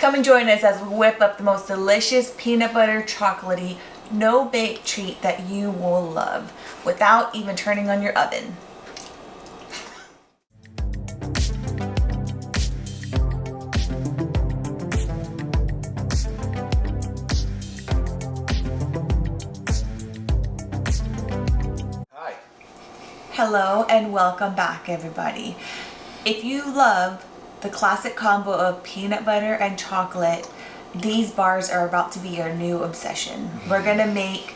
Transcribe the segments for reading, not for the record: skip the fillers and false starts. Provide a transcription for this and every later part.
Come and join us as we whip up the most delicious peanut butter chocolatey no-bake treat that you will love without even turning on your oven. Hi. Hello and welcome back, everybody. If you love the classic combo of peanut butter and chocolate, these bars are about to be your new obsession. We're gonna make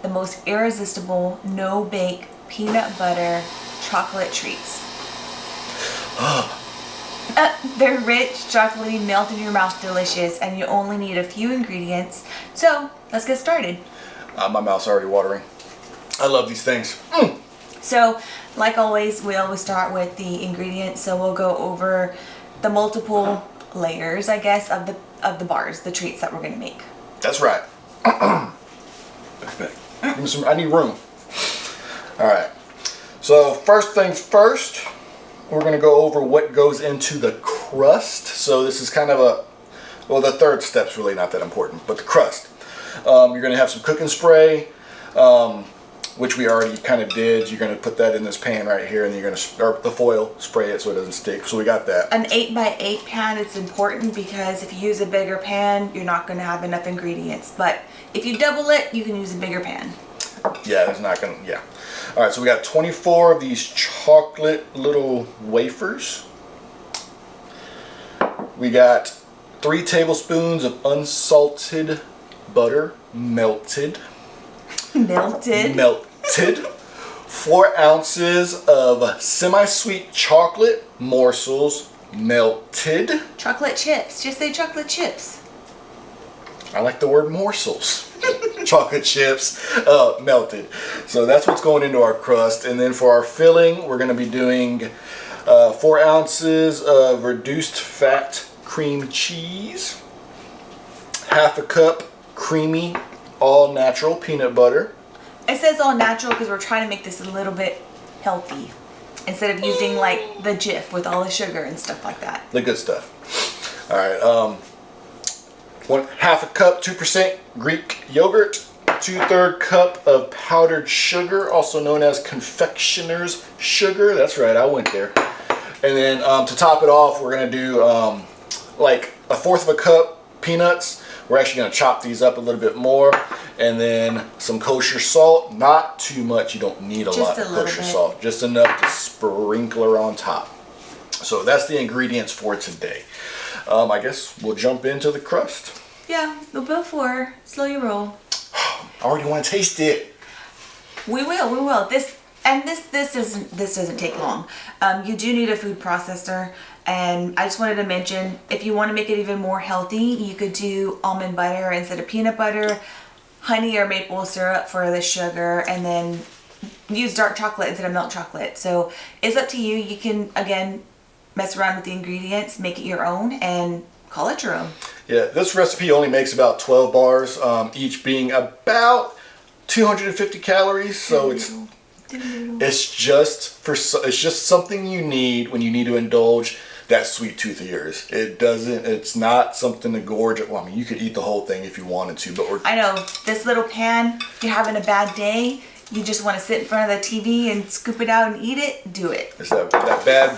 the most irresistible no-bake peanut butter chocolate treats. They're rich, chocolatey, melt in your mouth, delicious, and you only need a few ingredients. So let's get started. My mouth's already watering. I love these things. So, like always, we always start with the ingredients. So we'll go over the multiple layers, I guess, of the bars, the treats that we're gonna make. That's right. Give me some, I need room. All right. So first things first, we're gonna go over what goes into the crust. So this is kind of well, the third step's really not that important, but the crust. You're gonna have some cooking spray, which we already kind of did. You're going to put that in this pan right here, and you're going to, or the foil, spray it so it doesn't stick. So we got that. An 8x8 pan is important because if you use a bigger pan, you're not going to have enough ingredients. But if you double it, you can use a bigger pan. Yeah, it's not going to, yeah. All right, so we got 24 of these chocolate little wafers. We got 3 tablespoons of unsalted butter, melted. Melted. 4 ounces of semi-sweet chocolate morsels, melted. Chocolate chips. Just say chocolate chips. I like the word morsels. Chocolate chips, melted. So that's what's going into our crust. And then for our filling, we're going to be doing 4 ounces of reduced fat cream cheese, half a cup creamy all natural peanut butter. It says all natural because we're trying to make this a little bit healthy instead of using like the Jif with all the sugar and stuff like that. The good stuff. All right. 1/2 a cup 2% Greek yogurt, 2/3 cup of powdered sugar, also known as confectioners sugar. That's right, I went there. And then to top it off, we're gonna do like 1/4 of a cup peanuts. We're actually going to chop these up a little bit more, and then some kosher salt. Not too much. You don't need a lot of kosher salt. Just enough to sprinkle her on top. So that's the ingredients for today. I guess we'll jump into the crust. Yeah, but before, slow your roll. I already want to taste it. We will. This doesn't take long. You do need a food processor. And I just wanted to mention, if you want to make it even more healthy, you could do almond butter instead of peanut butter, honey or maple syrup for the sugar, and then use dark chocolate instead of milk chocolate. So it's up to you. You can, again, mess around with the ingredients, make it your own, and call it your own. Yeah, this recipe only makes about 12 bars, each being about 250 calories. So it's just something you need when you need to indulge that sweet tooth of yours. It's not something to gorge. Well, I mean, you could eat the whole thing if you wanted to, but I know, this little pan, if you're having a bad day, you just want to sit in front of the TV and scoop it out and eat it, do it. It's that bad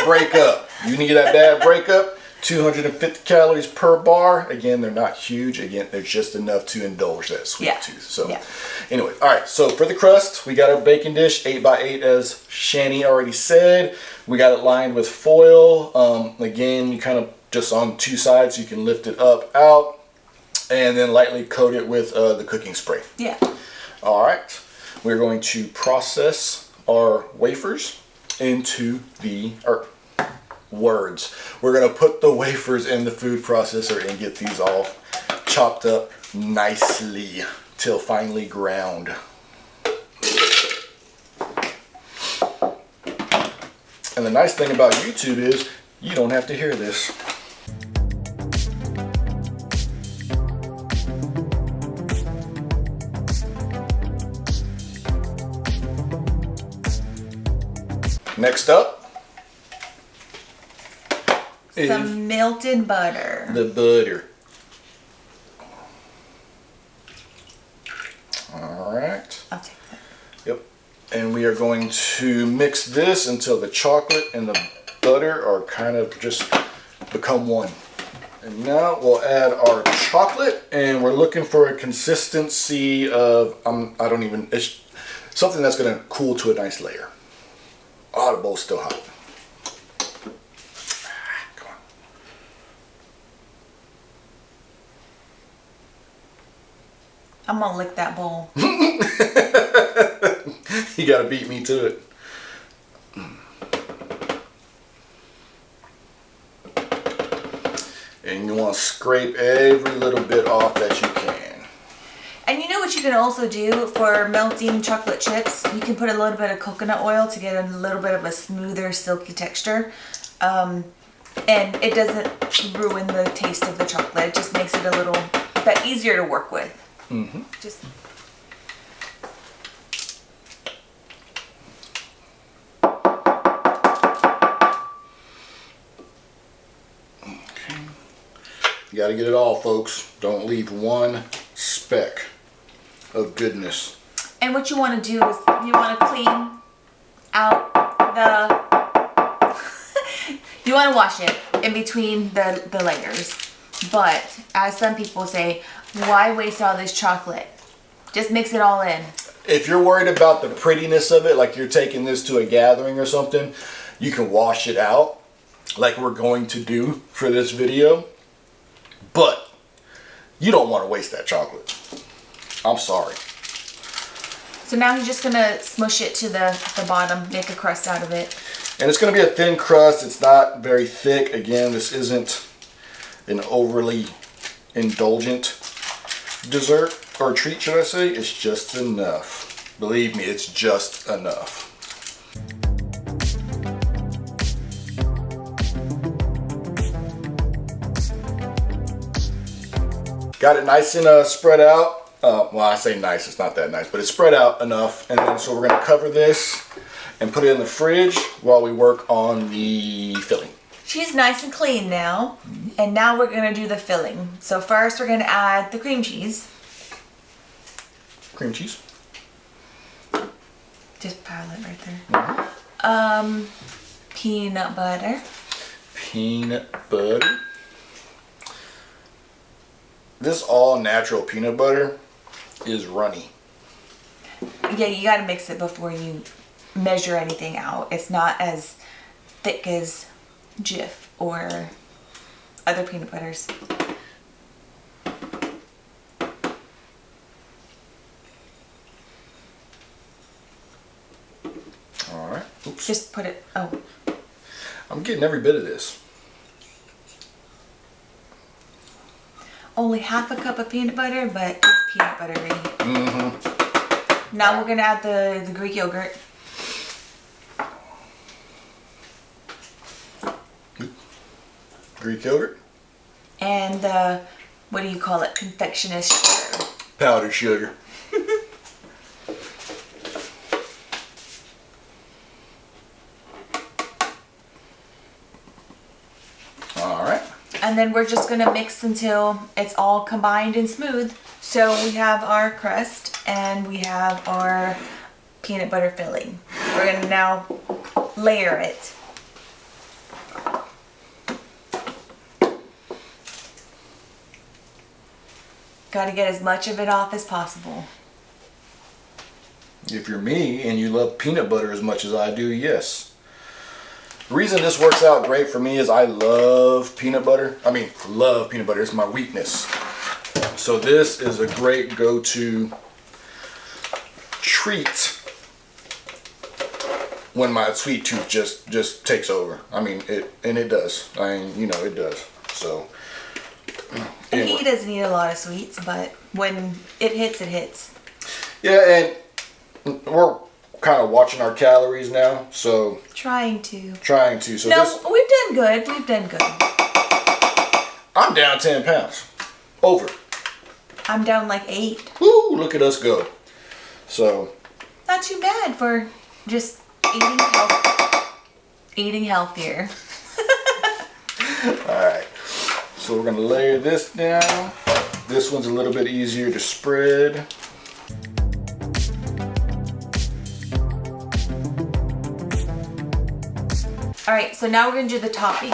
breakup. You need that bad breakup. 250 calories per bar. Again, they're not huge. Again, they're just enough to indulge that sweet tooth. So anyway, all right, so for the crust, we got our baking dish, 8x8 as Shani already said. We got it lined with foil. Again, you kind of just on 2 sides, so you can lift it up, out, and then lightly coat it with the cooking spray. Yeah. All right, we're going to process our wafers into we're going to put the wafers in the food processor and get these all chopped up nicely till finely ground. And the nice thing about YouTube is you don't have to hear this. Next up, some melted butter. The butter. All right. I'll take that. Yep. And we are going to mix this until the chocolate and the butter are kind of just become one. And now we'll add our chocolate, and we're looking for a consistency of, it's something that's gonna cool to a nice layer. Oh, the bowl's still hot. Come on. I'm gonna lick that bowl. You gotta beat me to it. And you want to scrape every little bit off that you can. And you know what you can also do for melting chocolate chips? You can put a little bit of coconut oil to get a little bit of a smoother, silky texture. And it doesn't ruin the taste of the chocolate. It just makes it a little bit easier to work with. Mm-hmm. Just You got to get it all, folks. Don't leave one speck of goodness. And what you want to do is you want to clean out the you want to wash it in between the layers. But as some people say, why waste all this chocolate? Just mix it all in. If you're worried about the prettiness of it, like you're taking this to a gathering or something, you can wash it out like we're going to do for this video. But you don't want to waste that chocolate. I'm sorry. So now you're just going to smush it to the bottom, make a crust out of it. And it's going to be a thin crust. It's not very thick. Again, this isn't an overly indulgent dessert or treat, should I say. It's just enough. Believe me, it's just enough. Got it nice and spread out. Well, I say nice, it's not that nice, but it's spread out enough. And then so we're gonna cover this and put it in the fridge while we work on the filling. She's nice and clean now. And now we're gonna do the filling. So first we're gonna add the cream cheese. Cream cheese. Just pile it right there. Peanut butter. Peanut butter. This all natural peanut butter is runny. Yeah, you gotta mix it before you measure anything out. It's not as thick as Jif or other peanut butters. All right. Oops. Just put it, oh. I'm getting every bit of this. Only half a cup of peanut butter, but it's peanut buttery. Mm-hmm. Now we're gonna add the Greek yogurt. Greek yogurt. And what do you call it? Confectioners sugar. Powdered sugar. All right. And then we're just gonna mix until it's all combined and smooth. So we have our crust and we have our peanut butter filling. We're gonna now layer it. Gotta get as much of it off as possible. If you're me and you love peanut butter as much as I do, yes. The reason this works out great for me is I love peanut butter. I mean, love peanut butter. It's my weakness. So this is a great go-to treat when my sweet tooth just takes over. I mean, it does. I mean, you know, it does. So anyway. He doesn't eat a lot of sweets, but when it hits, it hits. Yeah, and we're kind of watching our calories now, so Trying to. So No, this, we've done good. We've done good. I'm down 10 pounds. Over. I'm down like 8. Woo, look at us go. So Not too bad for just eating healthier. Alright, so we're gonna layer this down. This one's a little bit easier to spread. Alright, so now we're gonna do the topping.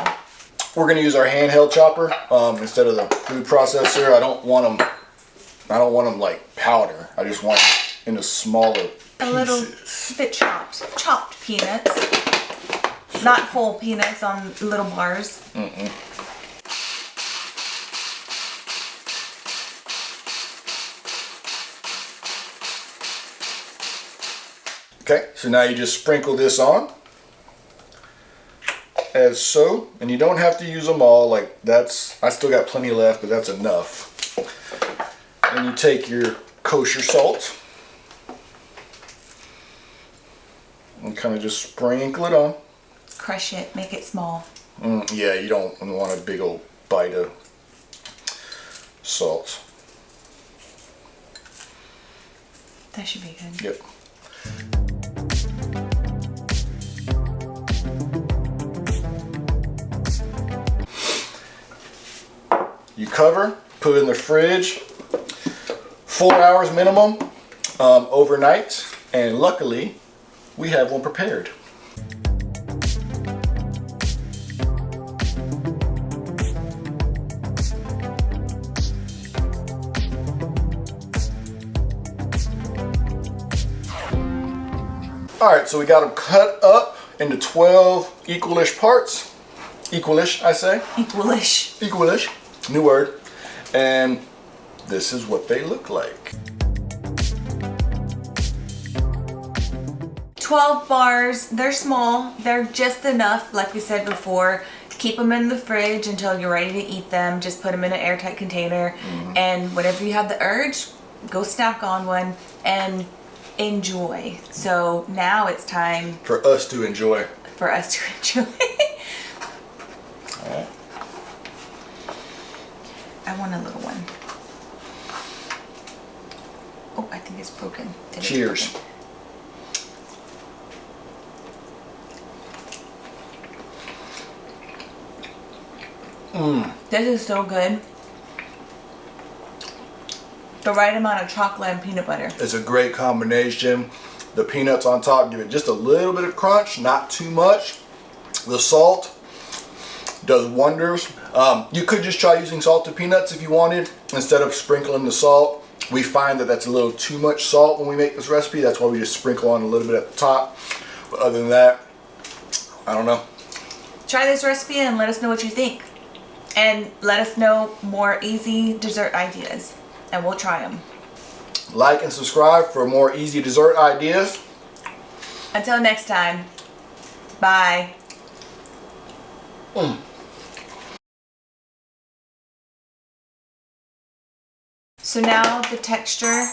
We're gonna use our handheld chopper instead of the food processor. I don't want them like powder. I just want them in a smaller pieces. A little bit chopped peanuts. Not whole peanuts on little bars. Okay, so now you just sprinkle this on. As so, and you don't have to use them all. Like I still got plenty left, but that's enough. And you take your kosher salt and kind of just sprinkle it on. Crush it, make it small. Yeah, you don't want a big old bite of salt. That should be good. Yep. You cover, put it in the fridge, 4 hours minimum, overnight, and luckily we have one prepared. Alright, so we got them cut up into 12 equalish parts. Equalish, I say. Equalish. Equalish. New word. And this is what they look like. 12 bars. They're small. They're just enough, like we said before. Keep them in the fridge until you're ready to eat them. Just put them in an airtight container. And whenever you have the urge, go snack on one and enjoy. So now it's time For us to enjoy. for us to enjoy. Alright. I want a little one. Oh, I think it's broken. It is Cheers. broken. This is so good. The right amount of chocolate and peanut butter. It's a great combination. The peanuts on top give it just a little bit of crunch, not too much. The salt does wonders. You could just try using salted peanuts if you wanted, instead of sprinkling the salt. We find that that's a little too much salt when we make this recipe. That's why we just sprinkle on a little bit at the top. But other than that, I don't know. Try this recipe and let us know what you think. And let us know more easy dessert ideas. And we'll try them. Like and subscribe for more easy dessert ideas. Until next time. Bye. So now the texture